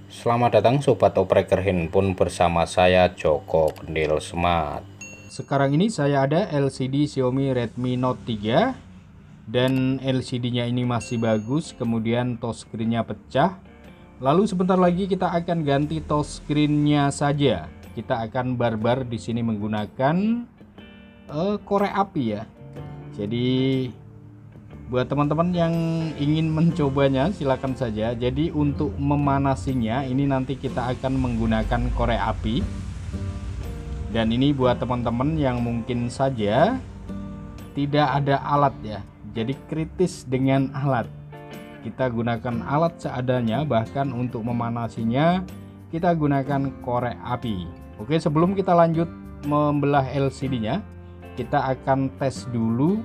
Selamat datang Sobat Opreker Handphone bersama saya Joko Kendil Smart. Sekarang ini saya ada LCD Xiaomi Redmi Note 3 dan LCD-nya ini masih bagus, kemudian touchscreen-nya pecah. Lalu sebentar lagi kita akan ganti touchscreen-nya saja. Kita akan barbar di sini menggunakan korek api ya. Jadi buat teman-teman yang ingin mencobanya silakan saja. Jadi untuk memanasinya ini nanti kita akan menggunakan korek api. Dan ini buat teman-teman yang mungkin saja tidak ada alat ya. Jadi kritis dengan alat. Kita gunakan alat seadanya, bahkan untuk memanasinya kita gunakan korek api. Oke, sebelum kita lanjut membelah LCD-nya, kita akan tes dulu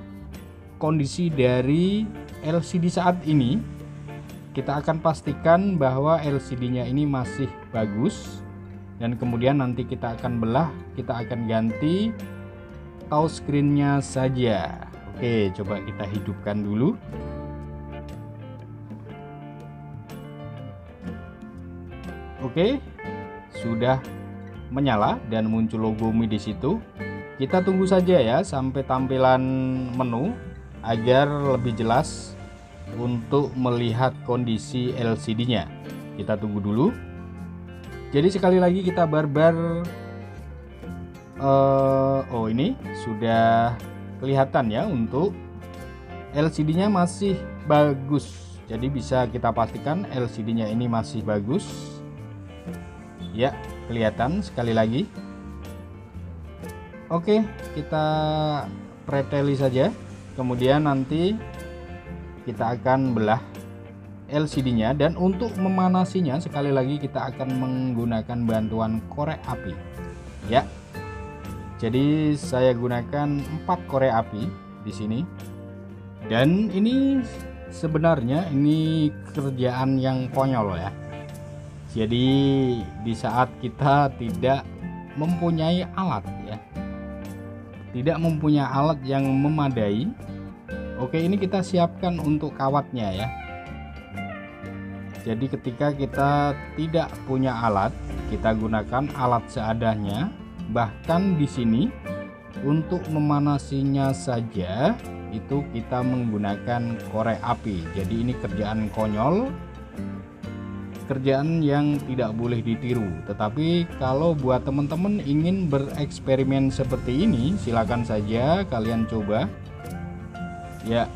kondisi dari LCD saat ini. Kita akan pastikan bahwa LCD-nya ini masih bagus, dan kemudian nanti kita akan belah, kita akan ganti touchscreen-nya saja. Oke, coba kita hidupkan dulu. Oke, sudah menyala dan muncul logo Mi di situ. Kita tunggu saja ya sampai tampilan menu agar lebih jelas untuk melihat kondisi LCD-nya. Kita tunggu dulu. Jadi sekali lagi kita barbar. Oh, ini sudah kelihatan ya, untuk LCD-nya masih bagus. Jadi bisa kita pastikan LCD-nya ini masih bagus. Ya, kelihatan sekali lagi. Oke, kita preteli saja. Kemudian nanti kita akan belah LCD-nya, dan untuk memanasinya sekali lagi kita akan menggunakan bantuan korek api. Ya. Jadi saya gunakan 4 korek api di sini. Dan ini sebenarnya ini kerjaan yang konyol ya. Jadi di saat kita tidak mempunyai alat ya, tidak mempunyai alat yang memadai. Oke, ini kita siapkan untuk kawatnya ya. Jadi ketika kita tidak punya alat, kita gunakan alat seadanya. Bahkan di sini untuk memanasinya saja itu kita menggunakan korek api. Jadi ini kerjaan konyol, kerjaan yang tidak boleh ditiru. Tetapi kalau buat teman-teman ingin bereksperimen seperti ini, silakan saja kalian coba ya.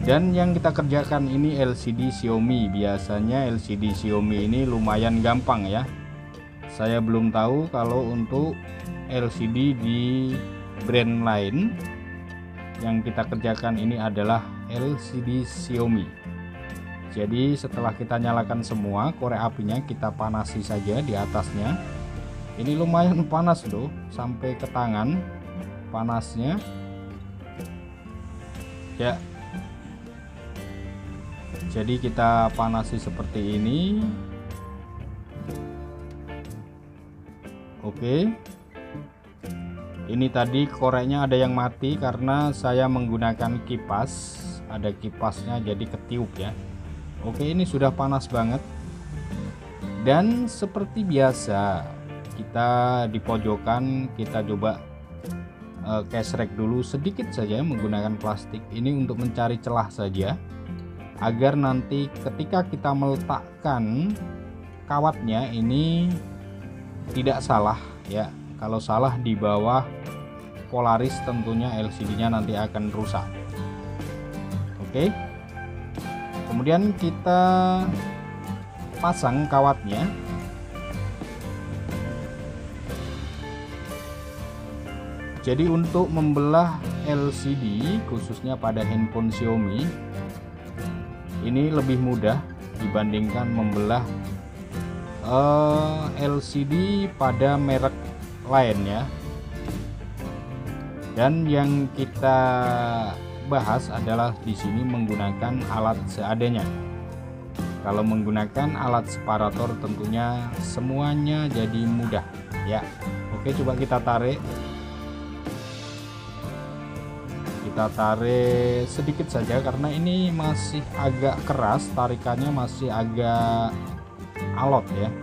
Dan yang kita kerjakan ini LCD Xiaomi. Biasanya LCD Xiaomi ini lumayan gampang ya. Saya belum tahu kalau untuk LCD di brand lain. Yang kita kerjakan ini adalah LCD Xiaomi. Jadi setelah kita nyalakan semua, korek apinya kita panasi saja di atasnya. Ini lumayan panas loh, sampai ke tangan panasnya. Ya. Jadi kita panasi seperti ini. Oke. Ini tadi koreknya ada yang mati karena saya menggunakan kipas. Ada kipasnya jadi ketiup ya. Oke, ini sudah panas banget. Dan seperti biasa, kita di pojokan kita coba kesrek dulu sedikit saja menggunakan plastik. Ini untuk mencari celah saja, agar nanti ketika kita meletakkan kawatnya ini tidak salah ya. Kalau salah di bawah polaris tentunya LCD-nya nanti akan rusak. Oke. Kemudian kita pasang kawatnya. Jadi untuk membelah LCD khususnya pada handphone Xiaomi ini lebih mudah dibandingkan membelah LCD pada merek lain ya. Dan yang kita bahas adalah di sini menggunakan alat seadanya. Kalau menggunakan alat separator tentunya semuanya jadi mudah ya. Oke, coba kita tarik. Kita kita tarik sedikit saja karena ini masih agak keras, tarikannya masih agak alot ya.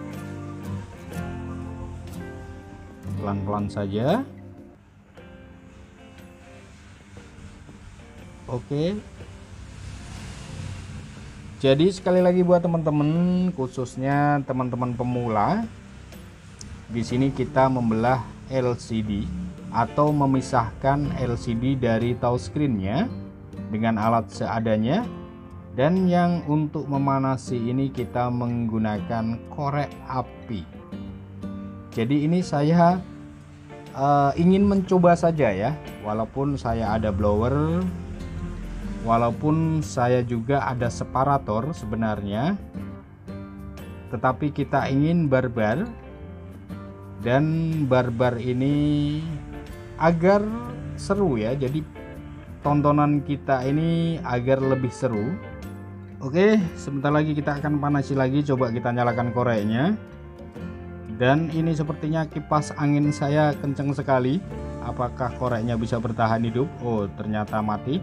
Pelan-pelan saja. Oke. Jadi sekali lagi buat teman-teman, khususnya teman-teman pemula, di sini kita membelah LCD atau memisahkan LCD dari touchscreen-nya dengan alat seadanya. Dan yang untuk memanasi ini kita menggunakan korek api. Jadi ini saya ingin mencoba saja ya, walaupun saya ada blower, walaupun saya juga ada separator sebenarnya, tetapi kita ingin barbar, dan barbar ini agar seru ya, jadi tontonan kita ini agar lebih seru. Oke, sebentar lagi kita akan panasi lagi, coba kita nyalakan koreknya. Dan ini sepertinya kipas angin saya kencang sekali. Apakah koreknya bisa bertahan hidup? Oh, ternyata mati.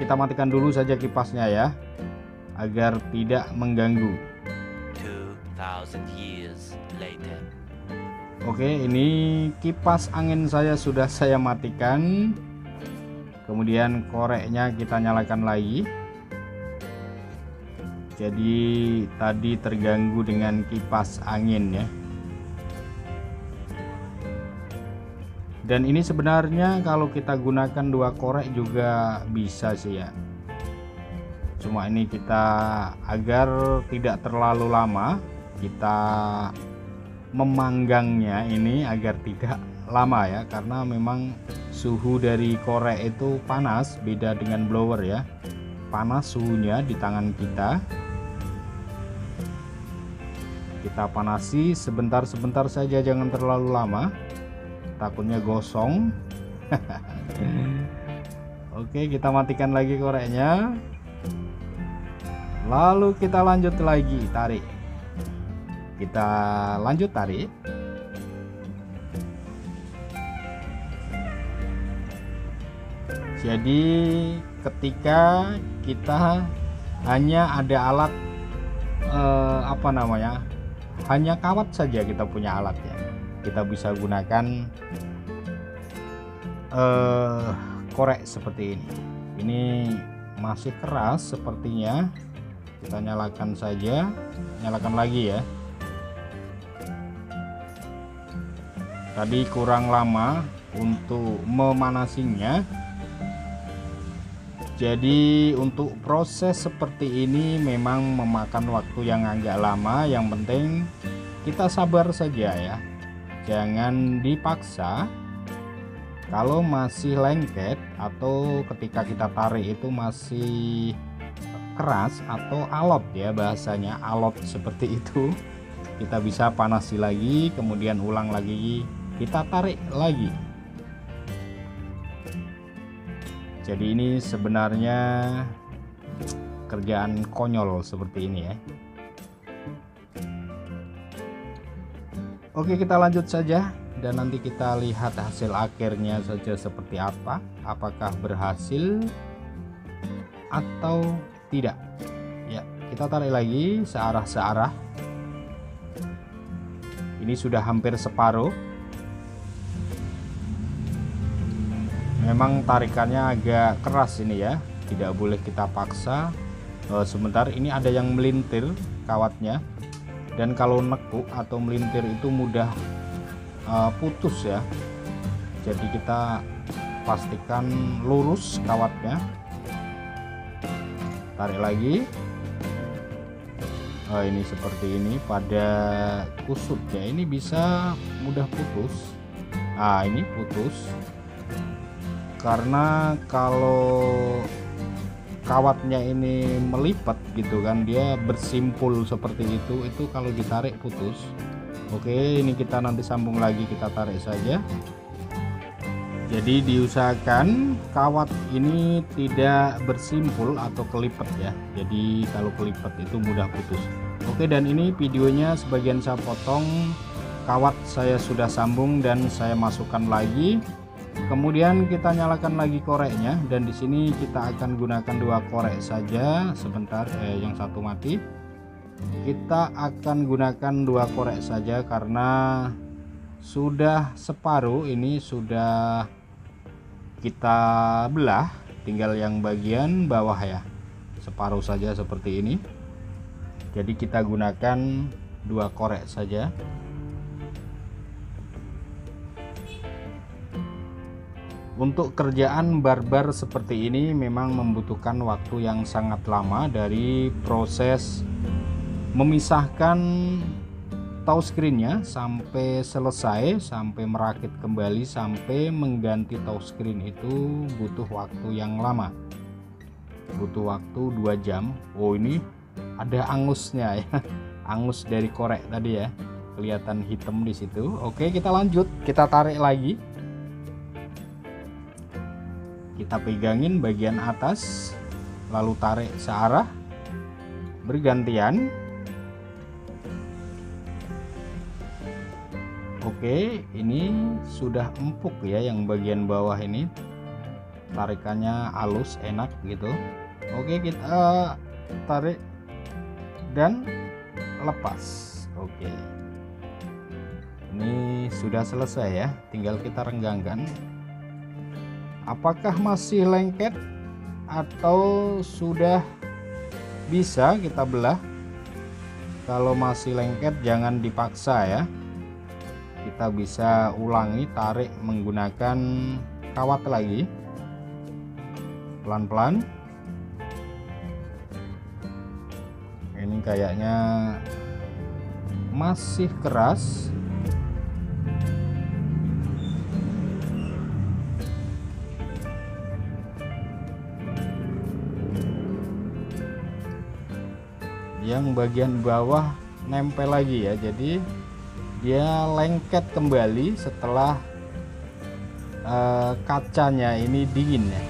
Kita matikan dulu saja kipasnya ya, agar tidak mengganggu. 2000 years later. Oke, ini kipas angin saya sudah saya matikan. Kemudian koreknya kita nyalakan lagi. Jadi tadi terganggu dengan kipas angin ya. Dan ini sebenarnya kalau kita gunakan dua korek juga bisa sih ya. Cuma ini kita agar tidak terlalu lama, kita memanggangnya ini agar tidak lama ya, karena memang suhu dari korek itu panas, beda dengan blower ya. Panas suhunya di tangan kita. Kita panasi sebentar-sebentar saja, jangan terlalu lama, takutnya gosong. Oke, kita matikan lagi koreknya, lalu kita lanjut lagi tarik. Kita lanjut tarik. Jadi ketika kita hanya ada alat hanya kawat saja kita punya alat ya, kita bisa gunakan korek seperti ini. Ini masih keras sepertinya, kita nyalakan saja, nyalakan lagi ya. Tadi kurang lama untuk memanasinya. Jadi untuk proses seperti ini memang memakan waktu yang agak lama. Yang penting kita sabar saja ya, jangan dipaksa. Kalau masih lengket atau ketika kita tarik itu masih keras atau alot ya, bahasanya alot seperti itu, kita bisa panasi lagi, kemudian ulang lagi, kita tarik lagi. Jadi ini sebenarnya kerjaan konyol seperti ini ya. Oke, kita lanjut saja dan nanti kita lihat hasil akhirnya saja seperti apa, apakah berhasil atau tidak ya. Kita tarik lagi searah-searah. Ini sudah hampir separuh. Memang tarikannya agak keras ini ya, tidak boleh kita paksa. Sebentar, ini ada yang melintir kawatnya, dan kalau nekuk atau melintir itu mudah putus ya. Jadi kita pastikan lurus kawatnya. Tarik lagi. Ini seperti ini pada kusut ya, ini bisa mudah putus. Nah, ini putus. Karena kalau kawatnya ini melipat gitu kan, dia bersimpul seperti itu kalau ditarik putus. Oke, ini kita nanti sambung lagi, kita tarik saja. Jadi diusahakan kawat ini tidak bersimpul atau kelipat ya. Jadi kalau kelipat itu mudah putus. Oke, dan ini videonya sebagian saya potong, kawat saya sudah sambung dan saya masukkan lagi. Kemudian kita nyalakan lagi koreknya, dan di sini kita akan gunakan 2 korek saja. Sebentar, yang satu mati. Kita akan gunakan 2 korek saja karena sudah separuh ini sudah kita belah, tinggal yang bagian bawah ya, separuh saja seperti ini. Jadi kita gunakan 2 korek saja. Untuk kerjaan barbar seperti ini memang membutuhkan waktu yang sangat lama, dari proses memisahkan touchscreen-nya sampai selesai, sampai merakit kembali, sampai mengganti touchscreen itu butuh waktu yang lama. Butuh waktu 2 jam. Oh, ini ada angusnya ya. Angus dari korek tadi ya. Kelihatan hitam di situ. Oke, kita lanjut. Kita tarik lagi. Kita pegangin bagian atas, lalu tarik searah bergantian. Oke, ini sudah empuk ya, yang bagian bawah ini tarikannya halus, enak gitu. Oke, kita tarik dan lepas. Oke, ini sudah selesai ya, tinggal kita renggangkan. Apakah masih lengket atau sudah bisa kita belah? Kalau masih lengket jangan dipaksa ya, kita bisa ulangi, tarik menggunakan kawat lagi, pelan-pelan. Ini kayaknya masih keras. Yang bagian bawah nempel lagi ya, jadi dia lengket kembali setelah kacanya ini dingin ya.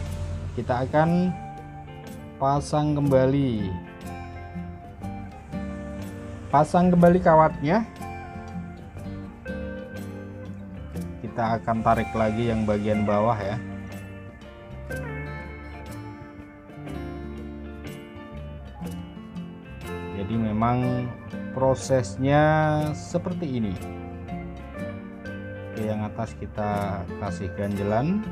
Kita akan pasang kembali kawatnya. Kita akan tarik lagi yang bagian bawah ya. Jadi memang prosesnya seperti ini. Oke, yang atas kita kasih ganjelan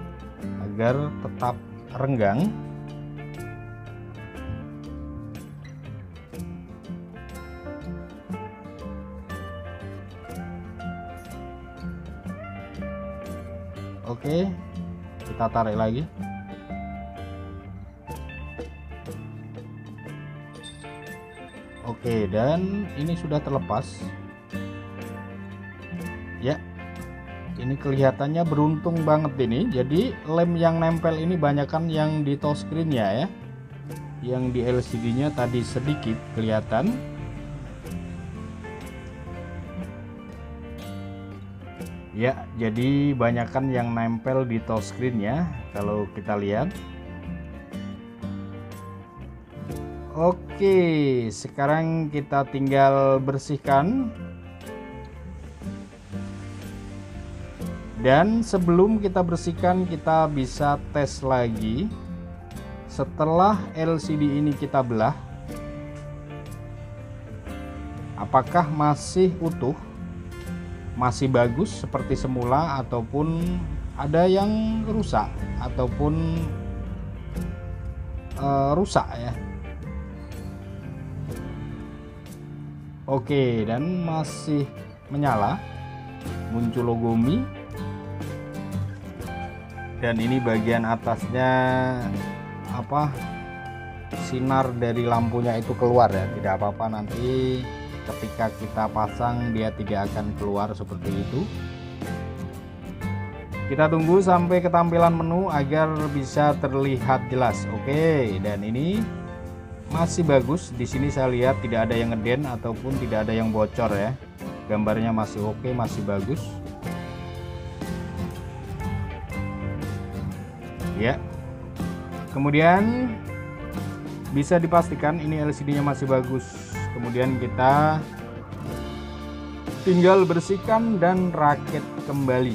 agar tetap renggang. Oke, kita tarik lagi. Oke, dan ini sudah terlepas ya. Ini kelihatannya beruntung banget ini. Jadi lem yang nempel ini banyakan yang di touchscreen-nya ya. Yang di LCD-nya tadi sedikit kelihatan. Ya, jadi banyakan yang nempel di touchscreen-nya kalau kita lihat. Oke, sekarang kita tinggal bersihkan. Dan sebelum kita bersihkan, kita bisa tes lagi. Setelah LCD ini kita belah, apakah masih utuh, masih bagus seperti semula, ataupun ada yang rusak ataupun rusak ya. Oke, dan masih menyala, muncul logo Mi. Dan ini bagian atasnya sinar dari lampunya itu keluar ya. Tidak apa-apa, nanti ketika kita pasang dia tidak akan keluar seperti itu. Kita tunggu sampai ketampilan menu agar bisa terlihat jelas. Oke, dan ini masih bagus. Di sini saya lihat tidak ada yang ngeden ataupun tidak ada yang bocor ya. Gambarnya masih oke, masih bagus. Ya. Kemudian bisa dipastikan ini LCD-nya masih bagus. Kemudian kita tinggal bersihkan dan rakit kembali.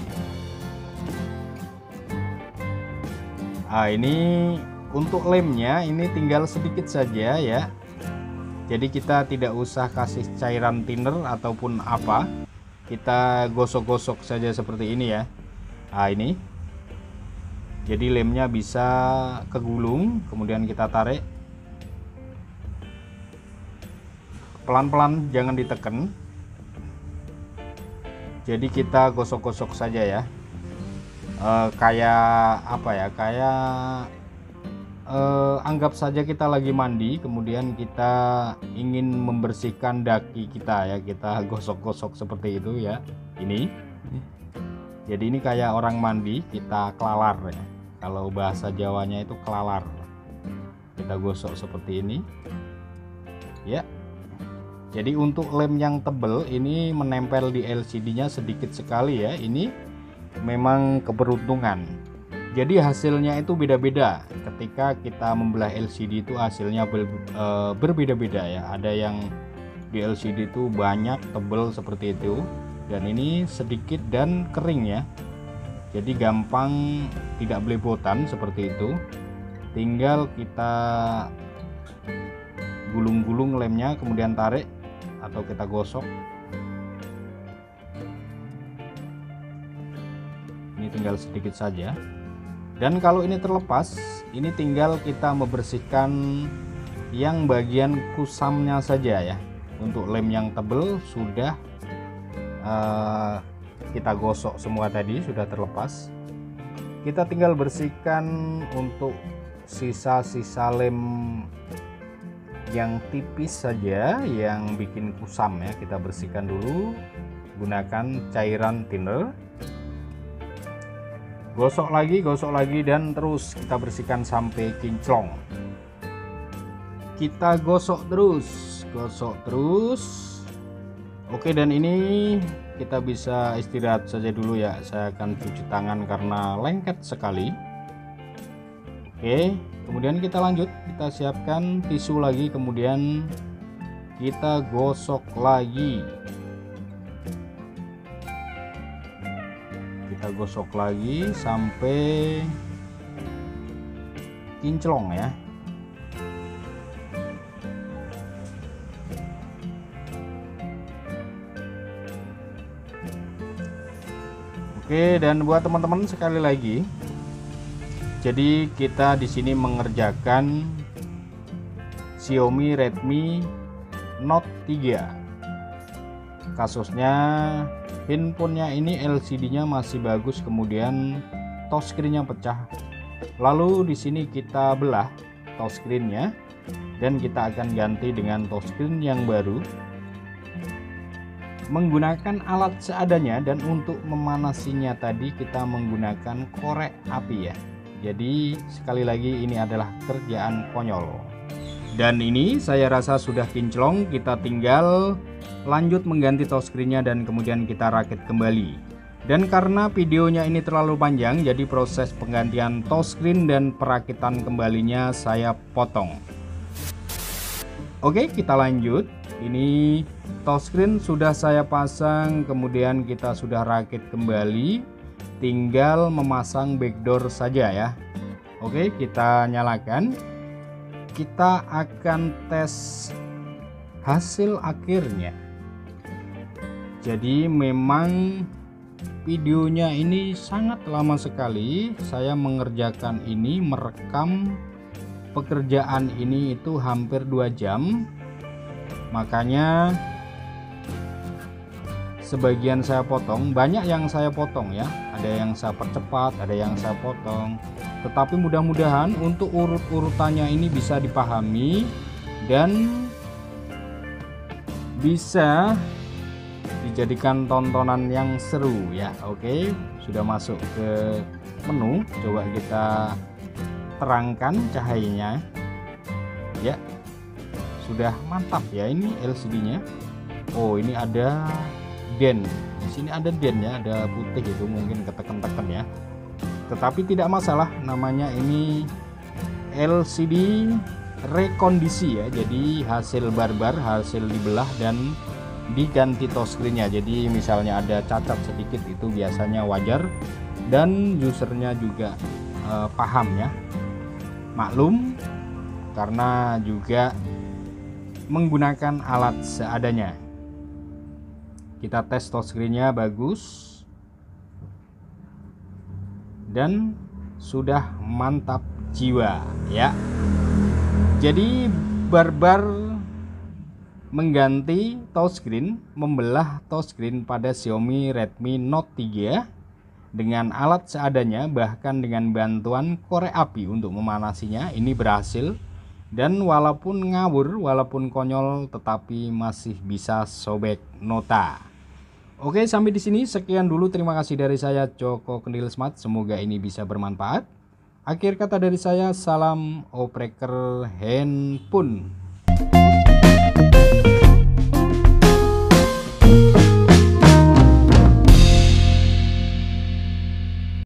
Ini untuk lemnya ini tinggal sedikit saja ya. Jadi kita tidak usah kasih cairan thinner ataupun apa. Kita gosok-gosok saja seperti ini ya. Ini. Jadi lemnya bisa kegulung, kemudian kita tarik. Pelan-pelan, jangan ditekan. Jadi kita gosok-gosok saja ya. Kayak apa ya? Kayak anggap saja kita lagi mandi, kemudian kita ingin membersihkan daki kita ya, kita gosok-gosok seperti itu ya. Ini jadi ini kayak orang mandi, kita kelalar ya, kalau bahasa Jawanya itu kelalar. Kita gosok seperti ini ya. Jadi untuk lem yang tebal ini menempel di LCD-nya sedikit sekali ya. Ini memang keberuntungan. Jadi hasilnya itu beda-beda. Ketika kita membelah LCD itu hasilnya berbeda-beda ya. Ada yang di LCD itu banyak, tebal seperti itu, dan ini sedikit dan kering ya. Jadi gampang, tidak belepotan seperti itu. Tinggal kita gulung-gulung lemnya, kemudian tarik atau kita gosok. Ini tinggal sedikit saja. Dan kalau ini terlepas, ini tinggal kita membersihkan yang bagian kusamnya saja ya. Untuk lem yang tebal sudah kita gosok semua tadi, sudah terlepas. Kita tinggal bersihkan untuk sisa-sisa lem yang tipis saja, yang bikin kusam ya. Kita bersihkan dulu gunakan cairan thinner. Gosok lagi, dan terus kita bersihkan sampai kinclong. Kita gosok terus. Oke, dan ini kita bisa istirahat saja dulu ya. Saya akan cuci tangan karena lengket sekali. Oke, kemudian kita lanjut, kita siapkan tisu lagi, kemudian kita gosok lagi. Kita gosok lagi sampai kinclong ya. Oke, dan buat teman-teman sekali lagi, jadi kita di sini mengerjakan Xiaomi Redmi Note 3. Kasusnya handphonenya ini LCD-nya masih bagus, kemudian touchscreen-nya pecah. Lalu di sini kita belah touchscreen-nya dan kita akan ganti dengan touchscreen yang baru menggunakan alat seadanya, dan untuk memanasinya tadi kita menggunakan korek api ya. Jadi sekali lagi ini adalah kerjaan konyol. Dan ini saya rasa sudah kinclong, kita tinggal lanjut mengganti touchscreen-nya dan kemudian kita rakit kembali. Dan karena videonya ini terlalu panjang, jadi proses penggantian touchscreen dan perakitan kembalinya saya potong. Oke, kita lanjut. Ini touchscreen sudah saya pasang, kemudian kita sudah rakit kembali, tinggal memasang backdoor saja ya. Oke, kita nyalakan. Kita akan tes hasil akhirnya. Jadi memang videonya ini sangat lama sekali. Saya mengerjakan ini, merekam pekerjaan ini itu hampir 2 jam. Makanya sebagian saya potong, banyak yang saya potong ya. Ada yang saya percepat, ada yang saya potong. Tetapi mudah-mudahan untuk urut-urutannya ini bisa dipahami dan bisa dijadikan tontonan yang seru ya. Oke, sudah masuk ke menu, coba kita terangkan cahayanya ya. Sudah mantap ya ini LCD-nya. Oh, ini ada den. Di sini ada den ya, ada putih itu, mungkin ketekan-tekan ya. Tetapi tidak masalah, namanya ini LCD rekondisi ya. Jadi hasil barbar, hasil dibelah dan diganti touchscreen-nya. Jadi misalnya ada cacat sedikit itu biasanya wajar, dan usernya juga paham ya. Maklum karena juga menggunakan alat seadanya. Kita tes touchscreen-nya bagus dan sudah mantap jiwa ya. Jadi barbar mengganti touchscreen, membelah touchscreen pada Xiaomi Redmi Note 3 dengan alat seadanya, bahkan dengan bantuan korek api untuk memanasinya, ini berhasil. Dan walaupun ngawur, walaupun konyol, tetapi masih bisa sobek nota. Oke, sampai di sini sekian dulu. Terima kasih dari saya Joko Kendil Smart. Semoga ini bisa bermanfaat. Akhir kata dari saya, salam opreker handphone.